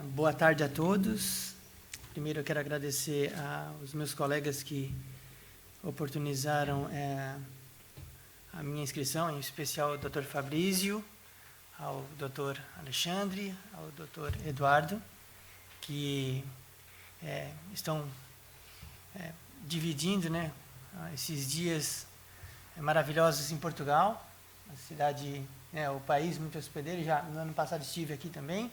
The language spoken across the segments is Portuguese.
Boa tarde a todos. Primeiro eu quero agradecer aos meus colegas que oportunizaram a minha inscrição, em especial ao Dr. Fabrício, ao Dr. Alexandre, ao Dr. Eduardo, que estão dividindo, né, esses dias maravilhosos em Portugal, a cidade, o país muito hospedeiro. Já no ano passado estive aqui também,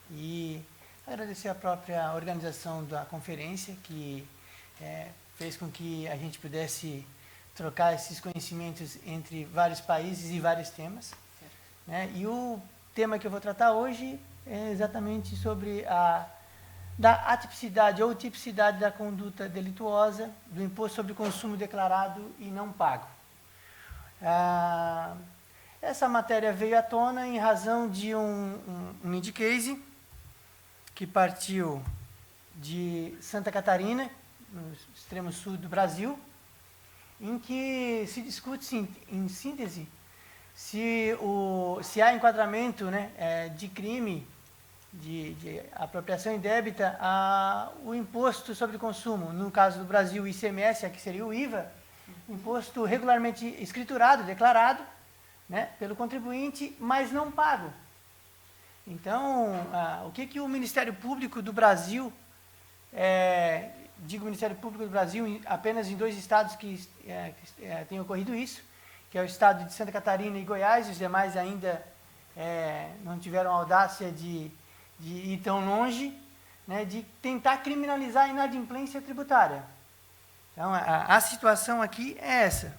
e agradecer a própria organização da conferência, que fez com que a gente pudesse trocar esses conhecimentos entre vários países e vários temas. E o tema que eu vou tratar hoje é exatamente sobre da atipicidade ou tipicidade da conduta delituosa do imposto sobre consumo declarado e não pago. Essa matéria veio à tona em razão de um indicase que partiu de Santa Catarina, no extremo sul do Brasil, em que se discute, em síntese, se há enquadramento, de crime de apropriação indébita o imposto sobre consumo, no caso do Brasil, o ICMS, que seria o IVA, imposto regularmente escriturado, declarado, pelo contribuinte, mas não pago. Então, o que o Ministério Público do Brasil, digo Ministério Público do Brasil apenas em 2 estados que tem ocorrido isso, que é o estado de Santa Catarina e Goiás. Os demais ainda não tiveram a audácia de ir tão longe, de tentar criminalizar a inadimplência tributária. Então, a situação aqui é essa.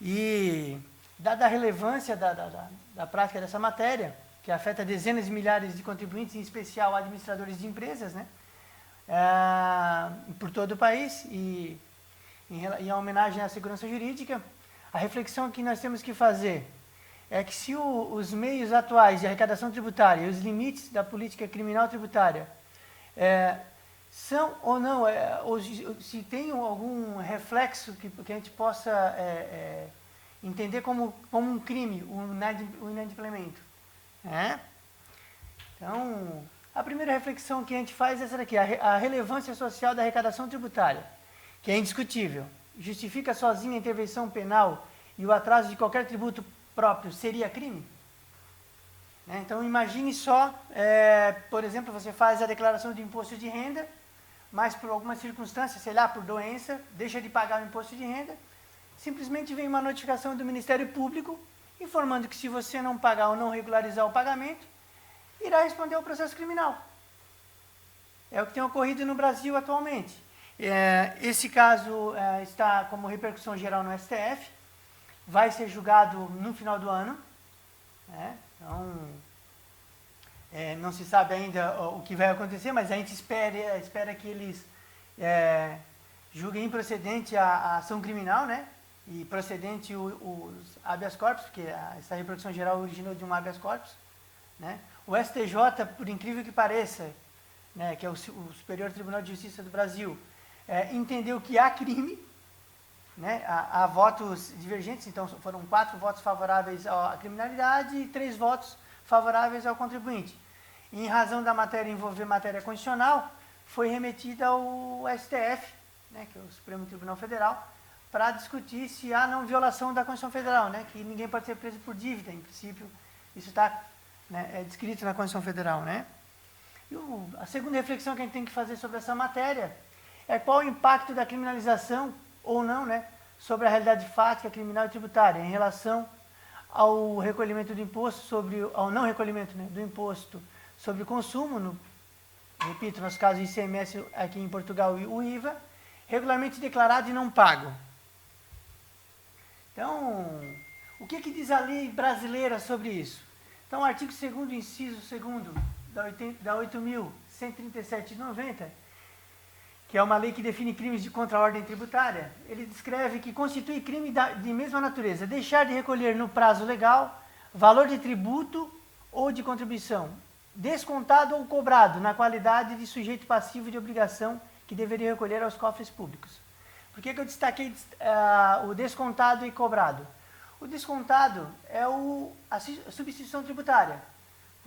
E, dada a relevância da prática dessa matéria, que afeta dezenas de milhares de contribuintes, em especial administradores de empresas, por todo o país, e em homenagem à segurança jurídica, a reflexão que nós temos que fazer é que se os meios atuais de arrecadação tributária e os limites da política criminal tributária são ou não, ou se tem algum reflexo que a gente possa entender como um crime, o inadimplemento. Então, a primeira reflexão que a gente faz é essa daqui: a relevância social da arrecadação tributária, que é indiscutível. Justifica sozinha a intervenção penal e o atraso de qualquer tributo próprio seria crime? Então, imagine só, por exemplo, você faz a declaração de imposto de renda, mas por alguma circunstância, sei lá, por doença, deixa de pagar o imposto de renda, simplesmente vem uma notificação do Ministério Público informando que, se você não pagar ou não regularizar o pagamento, irá responder ao processo criminal. É o que tem ocorrido no Brasil atualmente. Esse caso está como repercussão geral no STF, vai ser julgado no final do ano. Então, não se sabe ainda o que vai acontecer, mas a gente espera que eles julguem improcedente a ação criminal, e procedente os habeas corpus, porque essa repercussão geral originou de um habeas corpus. O STJ, por incrível que pareça, que é o Superior Tribunal de Justiça do Brasil, entendeu que há crime, há votos divergentes. Então foram 4 votos favoráveis à criminalidade e 3 votos favoráveis ao contribuinte. E, em razão da matéria envolver matéria constitucional, foi remetida ao STF, que é o Supremo Tribunal Federal, para discutir se há não violação da Constituição Federal, que ninguém pode ser preso por dívida. Em princípio, isso está descrito na Constituição Federal. E a segunda reflexão que a gente tem que fazer sobre essa matéria é qual o impacto da criminalização ou não, sobre a realidade fática, criminal e tributária, em relação ao recolhimento do imposto ao não recolhimento do imposto sobre o consumo, repito, nosso caso o ICMS aqui em Portugal, e o IVA, regularmente declarado e não pago. Então, o que diz a lei brasileira sobre isso? Então, o artigo 2º, inciso 2º, da 8.137 de 90, que é uma lei que define crimes contra a ordem tributária, ele descreve que constitui crime de mesma natureza deixar de recolher no prazo legal valor de tributo ou de contribuição, descontado ou cobrado na qualidade de sujeito passivo de obrigação que deveria recolher aos cofres públicos. Por que eu destaquei o descontado e cobrado? O descontado é a substituição tributária.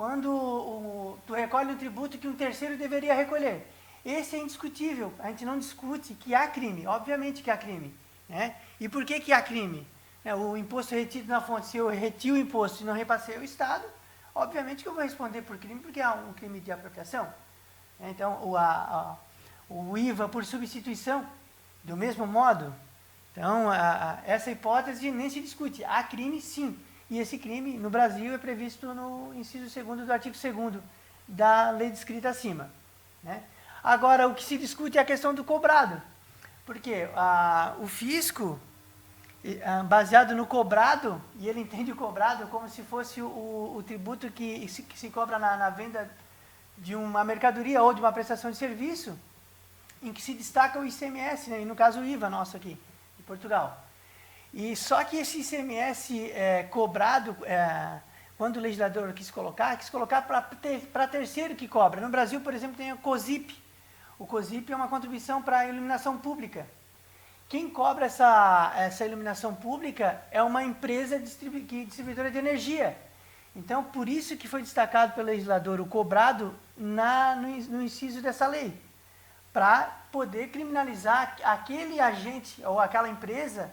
quando tu recolhe um tributo que um terceiro deveria recolher. Esse é indiscutível, a gente não discute que há crime, obviamente que há crime. Né? E por que há crime? O imposto retido na fonte, se eu reti o imposto e não repassei ao Estado, obviamente que eu vou responder por crime, porque há um crime de apropriação. Então, o IVA por substituição, do mesmo modo. Então, essa hipótese nem se discute. Há crime, sim. E esse crime, no Brasil, é previsto no inciso 2º do artigo 2º da lei descrita acima. Né? Agora, o que se discute é a questão do cobrado. Porque o fisco, baseado no cobrado, e ele entende o cobrado como se fosse o tributo que se cobra na venda de uma mercadoria ou de uma prestação de serviço, em que se destaca o ICMS, né? E no caso o IVA nosso aqui, de Portugal. E só que esse ICMS cobrado, quando o legislador quis colocar para terceiro que cobra. No Brasil, por exemplo, tem o COSIP. O COSIP é uma contribuição para a iluminação pública. Quem cobra essa iluminação pública é uma empresa distribuidora de energia. Então, por isso que foi destacado pelo legislador o cobrado no inciso dessa lei, para poder criminalizar aquele agente ou aquela empresa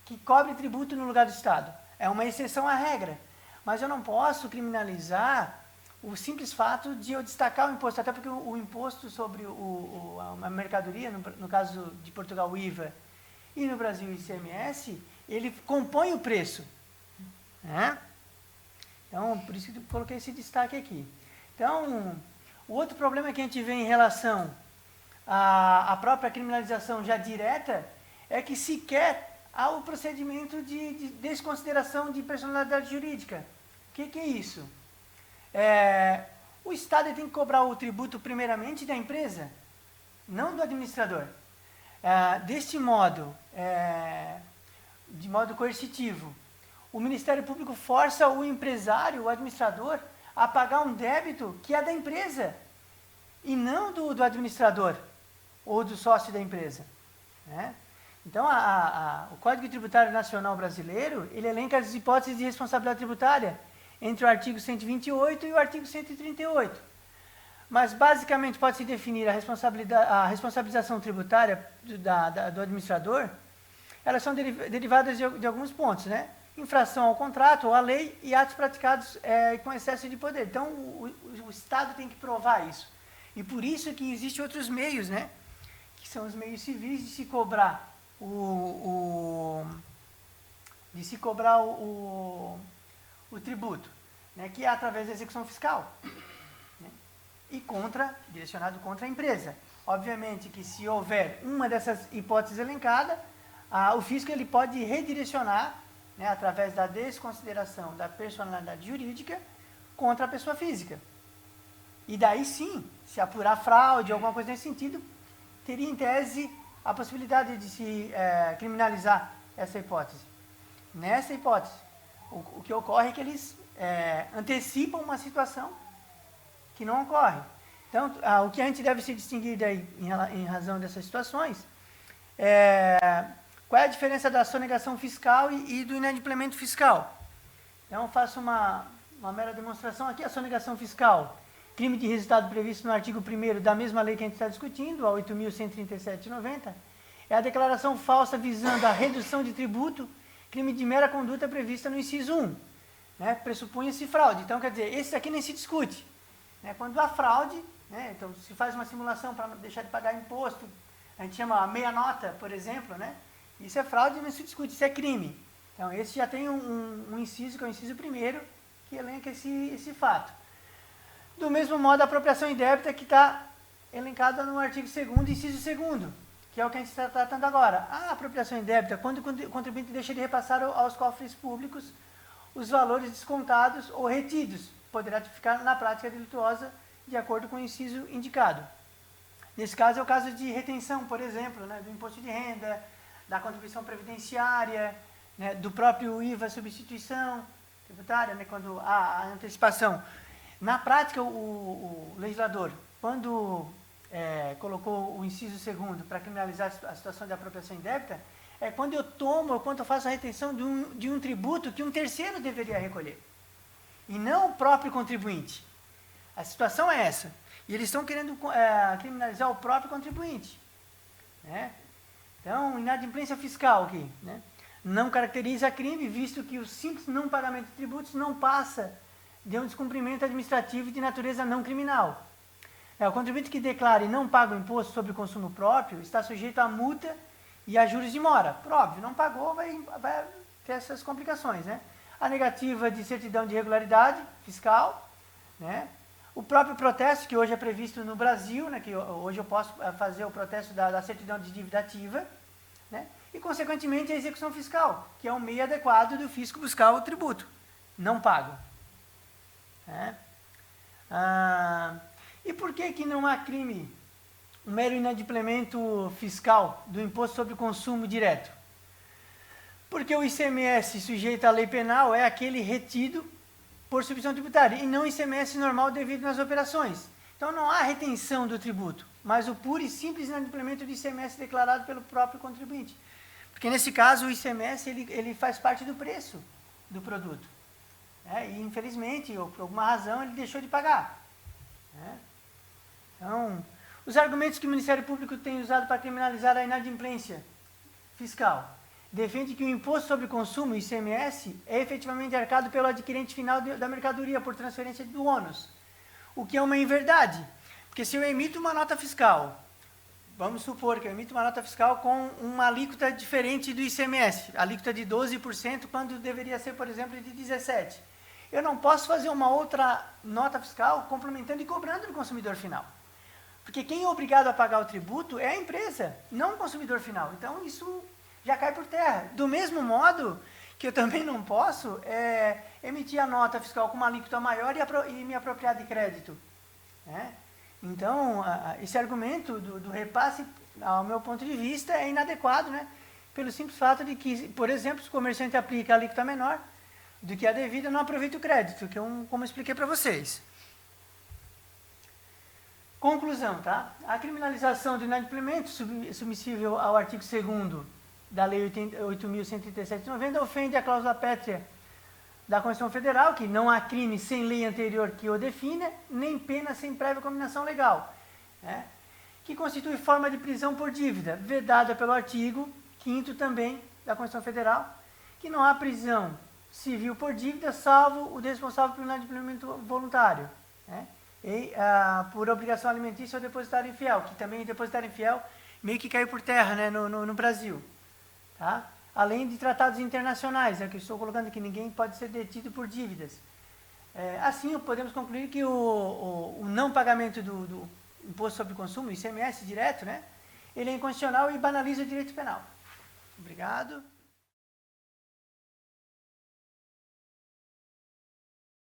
que cobre tributo no lugar do Estado. É uma exceção à regra. Mas eu não posso criminalizar o simples fato de eu destacar o imposto, até porque o imposto sobre a mercadoria, no caso de Portugal, o IVA, e no Brasil o ICMS, ele compõe o preço. Né? Então, por isso que eu coloquei esse destaque aqui. Então, o outro problema que a gente vê em relação à própria criminalização já direta é que sequer há o procedimento de desconsideração de personalidade jurídica. O que é isso? O Estado tem que cobrar o tributo primeiramente da empresa, não do administrador. Deste modo, de modo coercitivo, o Ministério Público força o empresário, o administrador, a pagar um débito que é da empresa e não do administrador ou do sócio da empresa. Né? Então, o Código Tributário Nacional Brasileiro, ele elenca as hipóteses de responsabilidade tributária entre o artigo 128 e o artigo 138. Mas, basicamente, pode-se definir a responsabilização tributária do administrador, elas são derivadas de alguns pontos, né? Infração ao contrato ou à lei e atos praticados com excesso de poder. Então, o Estado tem que provar isso. E por isso que existem outros meios, né? Que são os meios civis de se cobrar o tributo, né? Que é através da execução fiscal, né? E direcionado contra a empresa. Obviamente que se houver uma dessas hipóteses elencadas, o fisco ele pode redirecionar, né, através da desconsideração da personalidade jurídica contra a pessoa física. E daí sim, se apurar fraude, alguma coisa nesse sentido, teria em tese a possibilidade de se criminalizar essa hipótese. Nessa hipótese, o que ocorre é que eles antecipam uma situação que não ocorre. Então, o que a gente deve se distinguir daí, em razão dessas situações, qual é a diferença da sonegação fiscal e do inadimplemento fiscal? Então, eu faço uma mera demonstração aqui. A sonegação fiscal, crime de resultado previsto no artigo 1º da mesma lei que a gente está discutindo, a 8.137/90, é a declaração falsa visando a redução de tributo, crime de mera conduta prevista no inciso 1. Né? Pressupunha-se fraude. Então, quer dizer, esse aqui nem se discute. Né? Quando há fraude, né? Então, se faz uma simulação para deixar de pagar imposto, a gente chama a meia nota, por exemplo, né? Isso é fraude e não se discute, isso é crime. Então, esse já tem um inciso, que é o inciso 1º, que elenca esse fato. Do mesmo modo, a apropriação indébita, que está elencada no artigo 2º, inciso 2º, que é o que a gente está tratando agora. A apropriação indébita, quando o contribuinte deixa de repassar aos cofres públicos os valores descontados ou retidos, poderá ficar na prática delituosa, de acordo com o inciso indicado. Nesse caso, é o caso de retenção, por exemplo, né, do imposto de renda, da contribuição previdenciária, né, do próprio IVA substituição tributária, né, quando há a antecipação. Na prática, o legislador, quando colocou o inciso 2º para criminalizar a situação de apropriação indébita, é quando eu faço a retenção de um tributo que um terceiro deveria recolher. e não o próprio contribuinte. A situação é essa. E eles estão querendo criminalizar o próprio contribuinte. Né? Então, inadimplência fiscal aqui, né? Não caracteriza crime, visto que o simples não pagamento de tributos não passa de um descumprimento administrativo de natureza não criminal. O contribuinte que declara e não paga o imposto sobre o consumo próprio está sujeito a multa e a juros de mora. Por óbvio, não pagou, vai ter essas complicações. Né? A negativa de certidão de regularidade fiscal, né? O próprio protesto, que hoje é previsto no Brasil, né? Que hoje eu posso fazer o protesto da certidão de dívida ativa, né? E, consequentemente, a execução fiscal, que é um meio adequado do fisco buscar o tributo. Não pago. Né? E por que não há crime, um mero inadimplemento fiscal do imposto sobre consumo direto? Porque o ICMS sujeito à lei penal é aquele retido por substituição tributária, e não o ICMS normal devido nas operações. Então não há retenção do tributo, mas o puro e simples inadimplemento do ICMS declarado pelo próprio contribuinte. Porque nesse caso o ICMS ele faz parte do preço do produto. E infelizmente, ou por alguma razão, ele deixou de pagar. Então, os argumentos que o Ministério Público tem usado para criminalizar a inadimplência fiscal defende que o imposto sobre consumo, ICMS, é efetivamente arcado pelo adquirente final da mercadoria por transferência do ônus, o que é uma inverdade. Porque se eu emito uma nota fiscal, vamos supor que eu emito uma nota fiscal com uma alíquota diferente do ICMS, alíquota de 12%, quando deveria ser, por exemplo, de 17%. Eu não posso fazer uma outra nota fiscal complementando e cobrando do consumidor final. Porque quem é obrigado a pagar o tributo é a empresa, não o consumidor final. Então, isso já cai por terra. Do mesmo modo que eu também não posso emitir a nota fiscal com uma alíquota maior e me apropriar de crédito. Né? Então, esse argumento do repasse, ao meu ponto de vista, é inadequado, né? Pelo simples fato de que, por exemplo, se o comerciante aplica a alíquota menor do que a devida, não aproveita o crédito, como eu expliquei para vocês. Conclusão, tá? A criminalização do inadimplemento, submissível ao artigo 2º da Lei 8.137 de 90, ofende a cláusula pétrea da Constituição Federal, que não há crime sem lei anterior que o defina, nem pena sem prévia combinação legal, né? Que constitui forma de prisão por dívida, vedada pelo artigo 5º também da Constituição Federal, que não há prisão civil por dívida, salvo o responsável pelo inadimplemento voluntário, né? E por obrigação alimentícia ao depositário infiel, que também o depositário infiel meio que caiu por terra, né, no Brasil. Tá? Além de tratados internacionais, que eu estou colocando que ninguém pode ser detido por dívidas. Assim, podemos concluir que o não pagamento do imposto sobre consumo, ICMS direto, né, ele é inconstitucional e banaliza o direito penal. Obrigado.